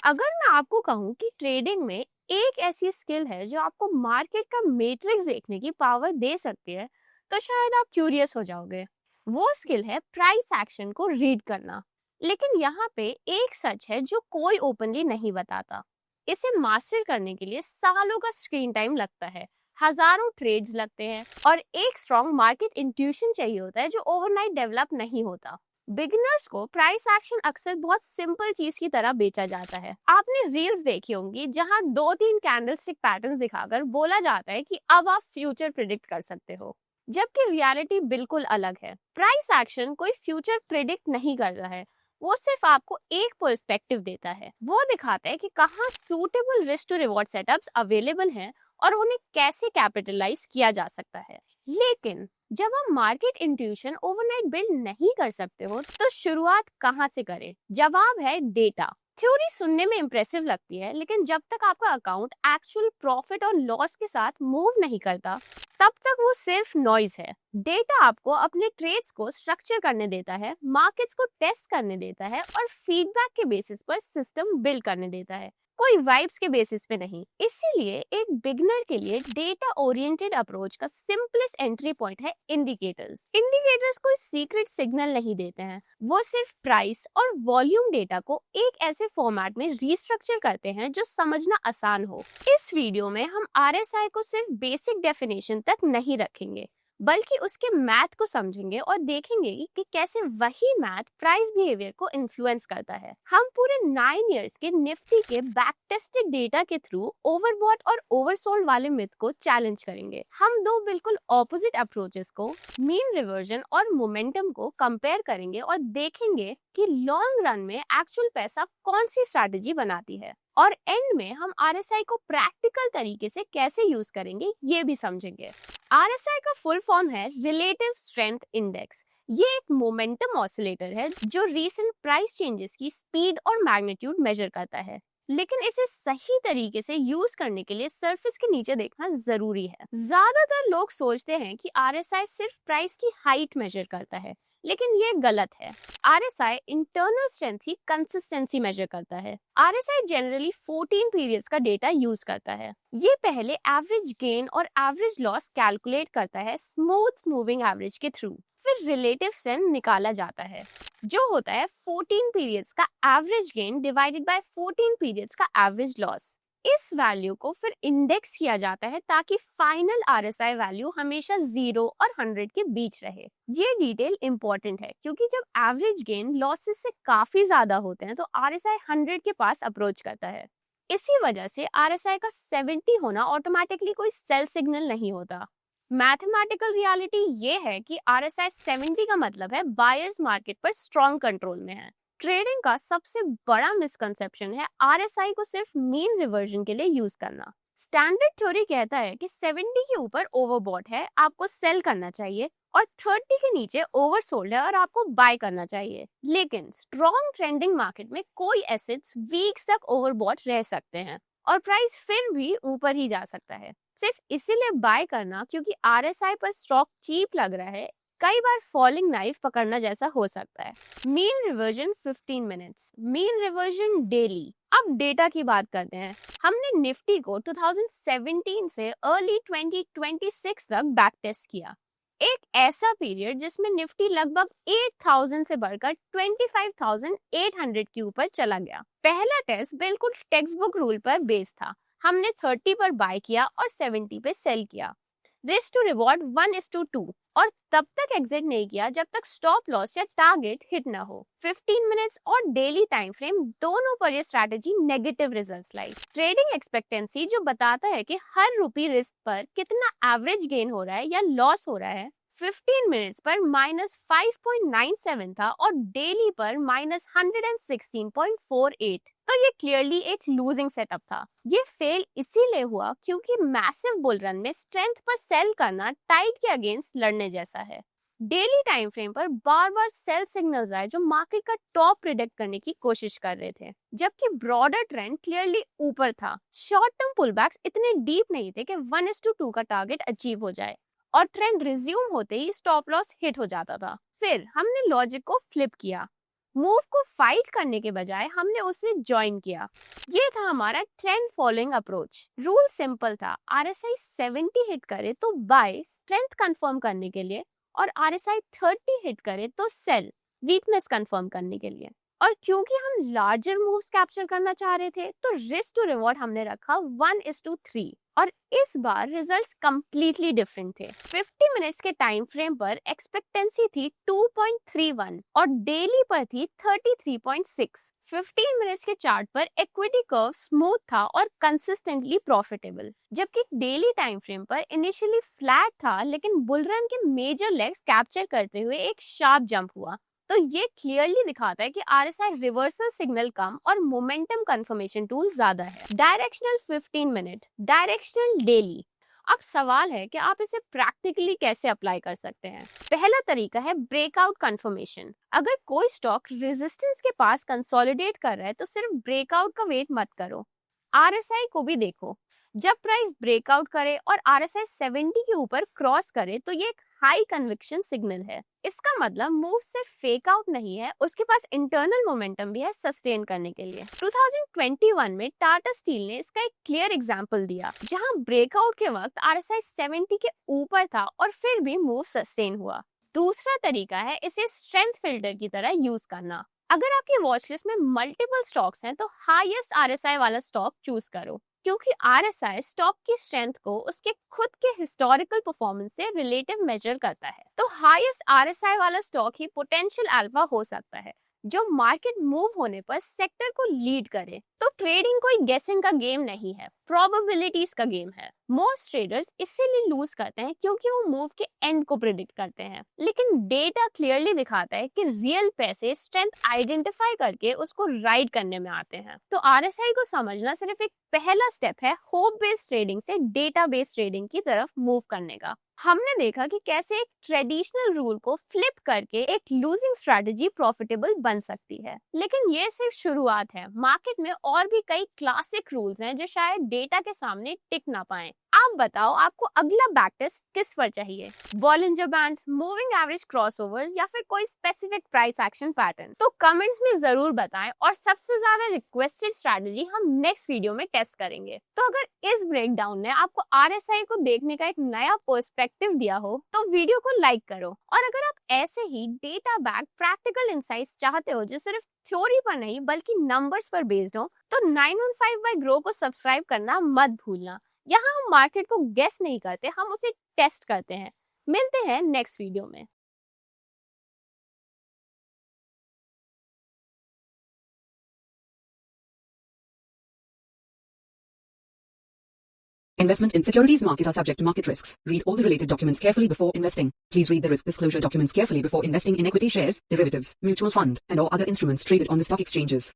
अगर मैं आपको कहूँ कि ट्रेडिंग में एक ऐसी स्किल है जो आपको मार्केट का मैट्रिक्स देखने की पावर दे सकती है, तो शायद आप क्यूरियस हो जाओगे। वो स्किल है प्राइस एक्शन को रीड करना। लेकिन यहाँ पे एक सच है जो कोई ओपनली नहीं बताता। इसे मास्टर करने के लिए सालों का स्क्रीन टाइम लगता है, हजारों ट्रेड्स लगते हैं और एक स्ट्रॉन्ग मार्केट इंट्यूशन चाहिए होता है जो ओवरनाइट डेवलप नहीं होता। बिगिनर्स को प्राइस एक्शन अक्सर बहुत सिंपल चीज की तरह बेचा जाता है। आपने रील्स देखी होंगी जहां 2-3 कैंडलस्टिक पैटर्न्स दिखाकर बोला जाता है कि अब आप फ्यूचर प्रिडिक्ट कर सकते हो, जबकि रियलिटी बिल्कुल अलग है। प्राइस एक्शन कोई फ्यूचर प्रिडिक्ट नहीं कर रहा है, वो सिर्फ आपको एक पर्सपेक्टिव देता है। वो दिखाता है कि कहाँ suitable risk to reward setups available हैं और उन्हें कैसे कैपिटलाइज किया जा सकता है। लेकिन जब आप मार्केट इंट्यूशन ओवरनाइट बिल्ड नहीं कर सकते हो, तो शुरुआत कहाँ से करें? जवाब है डेटा। थ्योरी सुनने में इंप्रेसिव लगती है, लेकिन जब तक आपका अकाउंट एक्चुअल प्रॉफिट और लॉस के साथ मूव नहीं करता, तब तक वो सिर्फ नॉइज है। डेटा आपको अपने ट्रेड्स को स्ट्रक्चर करने देता है, मार्केट्स को टेस्ट करने देता है और फीडबैक के बेसिस पर सिस्टम बिल्ड करने देता है, कोई वाइब्स के बेसिस पे नहीं। इसीलिए एक बिगनर के लिए डेटा ओरिएंटेड अप्रोच का सिंपलेस्ट एंट्री पॉइंट है इंडिकेटर्स। इंडिकेटर्स कोई सीक्रेट सिग्नल नहीं देते हैं, वो सिर्फ प्राइस और वॉल्यूम डेटा को एक ऐसे फॉर्मेट में रीस्ट्रक्चर करते हैं जो समझना आसान हो। इस वीडियो में हम आरएसआई को सिर्फ बेसिक डेफिनेशन तक नहीं रखेंगे, बल्कि उसके मैथ को समझेंगे और देखेंगे कि कैसे वही मैथ प्राइस बिहेवियर को इन्फ्लुएंस करता है। हम पूरे 9 इयर्स के निफ्टी के बैक टेस्टेड डेटा के थ्रू ओवरबॉट और ओवरसोल्ड वाले मिथ को चैलेंज करेंगे। हम दो बिल्कुल ऑपोजिट अप्रोचेस को, मीन रिवर्जन और मोमेंटम को कंपेयर करेंगे और देखेंगे कि लॉन्ग रन में एक्चुअल पैसा कौन सी स्ट्रैटेजी बनाती है। और एंड में हम आरएसआई को प्रैक्टिकल तरीके से कैसे यूज करेंगे ये भी समझेंगे। आरएसआई का फुल फॉर्म है रिलेटिव स्ट्रेंथ इंडेक्स। ये एक मोमेंटम ऑसिलेटर है जो रीसेंट प्राइस चेंजेस की स्पीड और मैग्नीट्यूड मेजर करता है। लेकिन इसे सही तरीके से यूज करने के लिए सरफेस के नीचे देखना जरूरी है। ज्यादातर लोग सोचते हैं कि आरएसआई सिर्फ प्राइस की हाइट मेजर करता है, लेकिन ये गलत है। आरएसआई इंटरनल स्ट्रेंथ की कंसिस्टेंसी मेजर करता है। आरएसआई जनरली 14 पीरियड्स का डेटा यूज करता है। ये पहले एवरेज गेन और एवरेज लॉस कैलकुलेट करता है स्मूथ मूविंग एवरेज के थ्रू। फिर रिलेटिव स्ट्रेंथ निकाला जाता है, जो होता है 14 पीरियड्स का average gain divided by 14 periods का एवरेज लॉस। इस वैल्यू को फिर इंडेक्स किया जाता है ताकि फाइनल आरएसआई वैल्यू हमेशा 0 और 100 के बीच रहे। ये डिटेल इंपॉर्टेंट है क्योंकि जब एवरेज गेन लॉसेस से काफी ज्यादा होते हैं तो आरएसआई 100 के पास अप्रोच करता है। इसी वजह से आरएसआई का 70 होना ऑटोमेटिकली कोई सेल सिग्नल नहीं होता। मैथमेटिकल रियलिटी ये है कि आरएसआई 70 का मतलब है बायर्स मार्केट पर स्ट्रॉन्ग कंट्रोल में है। ट्रेडिंग का सबसे बड़ा मिसकंसेप्शन है आरएसआई को सिर्फ मीन रिवर्जन के लिए यूज करना। स्टैंडर्ड थ्योरी कहता है कि 70 के ऊपर ओवरबॉट है, आपको सेल करना चाहिए, और 30 के नीचे ओवरसोल्ड है और आपको बाय करना चाहिए। लेकिन स्ट्रॉन्ग ट्रेंडिंग मार्केट में कोई एसेट्स वीक्स तक ओवरबॉट रह सकते हैं और प्राइस फिर भी ऊपर ही जा सकता है। सिर्फ इसीलिए बाय करना क्योंकि आरएसआई पर स्टॉक चीप लग रहा है, कई बार फॉलिंग नाइफ पकड़ना जैसा हो सकता है। Mean reversion 15 minutes, mean reversion daily. अब डेटा की बात करते हैं। हमने निफ्टी को 2017 से अर्ली 2026 तक बैक टेस्ट किया, एक ऐसा पीरियड जिसमें निफ्टी लगभग 8000 से बढ़कर 25,800 के ऊपर चला गया। पहला टेस्ट बिल्कुल टेक्स्ट बुक रूल पर बेस था। हमने 30 पर बाय किया और 70 पे सेल किया। रिस्क टू रिवॉर्ड 1:2 और तब तक एग्जिट नहीं किया जब तक स्टॉप लॉस या टारगेट हिट ना हो। 15 मिनट्स और डेली टाइम फ्रेम दोनों पर ये स्ट्रैटेजी नेगेटिव रिजल्ट्स लाई। ट्रेडिंग एक्सपेक्टेंसी जो बताता है कि हर रुपी रिस्क पर कितना एवरेज गेन हो रहा है या लॉस हो रहा है, 15 मिनट्स पर -5.97 था और डेली पर -116.48। तो ये क्लियरली एक लूजिंग सेटअप था। ये फेल इसीलिए हुआ क्योंकि मैसिव बुल रन में स्ट्रेंथ पर सेल करना टाइड के अगेंस्ट लड़ने जैसा है। डेली टाइम फ्रेम पर बार बार सेल सिग्नल्स आए जो मार्केट का टॉप प्रिडिक्ट करने की कोशिश कर रहे थे, जबकि ब्रॉडर ट्रेंड क्लियरली ऊपर था। शॉर्ट टर्म पुलबैक्स इतने डीप नहीं थे कि 1:2 का टारगेट अचीव हो जाए और ट्रेंड रिज्यूम होते ही स्टॉप लॉस हिट हो जाता था। फिर हमने लॉजिक को फ्लिप किया। मूव को फाइट करने के बजाय हमने उसे ज्वाइन किया। ये था हमारा trend following approach. Rule simple था, RSI 70 हिट करे तो बाय स्ट्रेंथ कंफर्म करने के लिए, और RSI 30 हिट करे तो सेल वीकनेस कंफर्म करने के लिए। और क्योंकि हम लार्जर मूव्स कैप्चर करना चाह रहे थे तो रिस्क टू रिवॉर्ड हमने रखा 1:3, और इस बार रिजल्ट्स कंप्लीटली डिफरेंट थे। 50 मिनट्स के टाइम फ्रेम पर एक्सपेक्टेंसी थी 2.31 और डेली पर थी 33.6। 15 मिनट्स के चार्ट पर इक्विटी कर्व स्मूथ था और कंसिस्टेंटली प्रॉफिटेबल, जबकि डेली टाइम फ्रेम पर इनिशियली फ्लैट था लेकिन बुलरन के मेजर लेग्स कैप्चर करते हुए एक शार्प जंप हुआ। तो ये क्लियरली दिखाता है कि RSI रिवर्सल सिग्नल कम और मोमेंटम कंफर्मेशन टूल ज्यादा है। Directional 15 minute, directional daily. अब सवाल है कि आप इसे प्रैक्टिकली कैसे अप्लाई कर सकते हैं। पहला तरीका है ब्रेकआउट कंफर्मेशन। अगर कोई स्टॉक रेजिस्टेंस के पास कंसोलिडेट कर रहा है तो सिर्फ ब्रेकआउट का वेट मत करो, RSI को भी देखो। जब प्राइस ब्रेकआउट करे और RSI 70 के ऊपर क्रॉस करे तो ये एक हाई कन्विक्शन सिग्नल है। इसका मतलब मूव सिर्फ फेक आउट नहीं है, उसके पास इंटरनल मोमेंटम भी है सस्टेन करने के लिए। 2021 में टाटा स्टील ने इसका एक क्लियर एग्जांपल दिया, जहां ब्रेकआउट के वक्त RSI 70 के ऊपर था और फिर भी मूव सस्टेन हुआ। दूसरा तरीका है इसे स्ट्रेंथ फिल्टर की तरह यूज करना। अगर आपकी वॉच लिस्ट में मल्टीपल स्टॉक्स हैं तो हाईएस्ट RSI वाला स्टॉक चूज करो, क्योंकि RSI स्टॉक की स्ट्रेंथ को उसके खुद के हिस्टोरिकल परफॉर्मेंस से रिलेटिव मेजर करता है। तो हाईएस्ट RSI वाला स्टॉक ही पोटेंशियल अल्फा हो सकता है, जो मार्केट मूव होने पर सेक्टर को लीड करे। तो ट्रेडिंग कोई गेसिंग का गेम नहीं है, प्रोबेबिलिटीज का गेम है। मोस्ट ट्रेडर्स इसीलिए लूज करते हैं क्योंकि वो मूव के एंड को प्रिडिक्ट करते हैं, लेकिन डेटा क्लियरली दिखाता है कि रियल पैसे स्ट्रेंथ आइडेंटिफाई करके उसको राइड करने में आते हैं। तो RSI को समझना सिर्फ एक पहला स्टेप है होप बेस्ड ट्रेडिंग से डेटा बेस्ड ट्रेडिंग की तरफ मूव करने का। हमने देखा कि कैसे एक ट्रेडिशनल रूल को फ्लिप करके एक लूजिंग स्ट्रेटजी प्रॉफिटेबल बन सकती है, लेकिन ये सिर्फ शुरुआत है। मार्केट में और भी कई क्लासिक रूल्स हैं जो शायद डेटा के सामने टिक ना पाए। आप बताओ, आपको अगला बैक टेस्ट किस पर चाहिए? Bollinger bands, moving average crossovers, या फिर कोई स्पेसिफिक प्राइस एक्शन पैटर्न? तो कमेंट्स में जरूर बताएं, और सबसे ज्यादा रिक्वेस्टेड स्ट्रेटजी हम नेक्स्ट वीडियो में टेस्ट करेंगे। तो अगर इस ब्रेकडाउन ने आपको RSI को देखने का एक नया पर्सपेक्टिव दिया हो तो वीडियो को लाइक करो, और अगर आप ऐसे ही डेटा बैक प्रैक्टिकल इंसाइट्स चाहते हो जो सिर्फ थ्योरी पर नहीं बल्कि नंबर्स पर बेस्ड हो, तो 915 बाय ग्रो को सब्सक्राइब करना मत भूलना। यहाँ हम मार्केट को गेस नहीं करते, हम उसे टेस्ट करते हैं। मिलते हैं नेक्स्ट वीडियो में। Investment in securities market are subject to market risks. Read all the related documents carefully before investing. Please read the risk disclosure documents carefully before investing in equity shares, derivatives, mutual fund, and or other instruments traded on the stock exchanges.